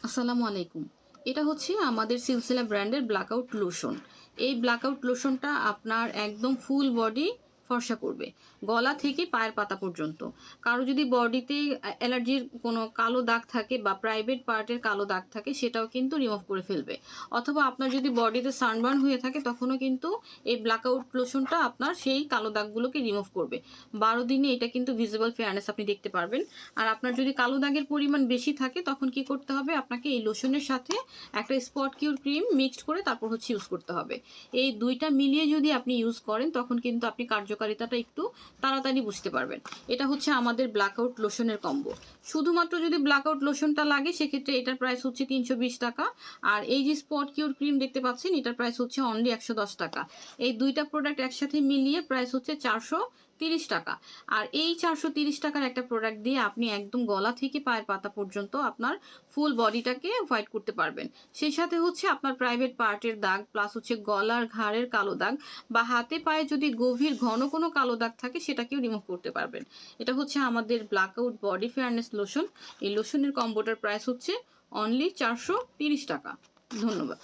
আসসালামু আলাইকুম। এটা হচ্ছে আমাদের সিলসিলা ব্র্যান্ডের ব্ল্যাকআউট লোশন। এই ব্ল্যাকআউট লোশনটা আপনার একদম ফুল বডি ফর্সা করবে। গলা থেকে পায়ের পাতা পর্যন্ত। কারো যদি বডিতে অ্যালার্জির কোনো কালো দাগ থাকে বা প্রাইভেট পার্টের কালো দাগ থাকে সেটাও কিন্তু রিমুভ করে ফেলবে। অথবা আপনার যদি বডিতে সানবার্ন হয়ে থাকে তখনও কিন্তু এই ব্ল্যাকআউট লোশনটা আপনার সেই কালো দাগগুলোকে রিমুভ করবে। ১২ দিনে এটা কিন্তু ভিজিবল ফেয়ারনেস আপনি দেখতে পারবেন। আর আপনার যদি কালো দাগের পরিমাণ বেশি থাকে তখন কি করতে হবে, আপনাকে এই লোশনের সাথে একটা স্পট কিউর ক্রিম মিক্সড করে তারপর হচ্ছে ইউজ করতে হবে। এই দুইটা মিলিয়ে যদি আপনি ইউজ করেন তখন কিন্তু আপনি কার্যকারিতাটা একটু তাড়াতাড়ি বুঝতে পারবেন। এটা হচ্ছে আমাদের ব্ল্যাকআউট লোশনের কম্বো। শুধুমাত্র যদি ব্ল্যাকআউট লোশনটা লাগে সেক্ষেত্রে এটার প্রাইস হচ্ছে ৩২০ টাকা। আর এই যে স্পট কিউর ক্রিম দেখতে পাচ্ছেন এটার প্রাইস হচ্ছে অনলি ১১০ টাকা। এই দুইটা প্রোডাক্ট একসাথে মিলিয়ে প্রাইস হচ্ছে ৪৩০ টাকা। আর এই ৪৩০ টাকার একটা প্রোডাক্ট দিয়ে আপনি একদম গলা থেকে পায়ের পাতা পর্যন্ত আপনার ফুল বডিটাকে হোয়াইট করতে পারবেন। সেই সাথে হচ্ছে আপনার প্রাইভেট পার্টের দাগ প্লাস হচ্ছে গলার ঘাড়ের কালো দাগ বা হাতে পায়ে যদি গভীর ঘন কোনো কালো দাগ থাকে সেটাকেও রিমুভ করতে পারবেন। এটা হচ্ছে আমাদের ব্ল্যাকআউট বডি ফেয়ারনেস লোশন। এই লোশনের কম্বোটার প্রাইস হচ্ছে অনলি ৪৩০ টাকা। ধন্যবাদ।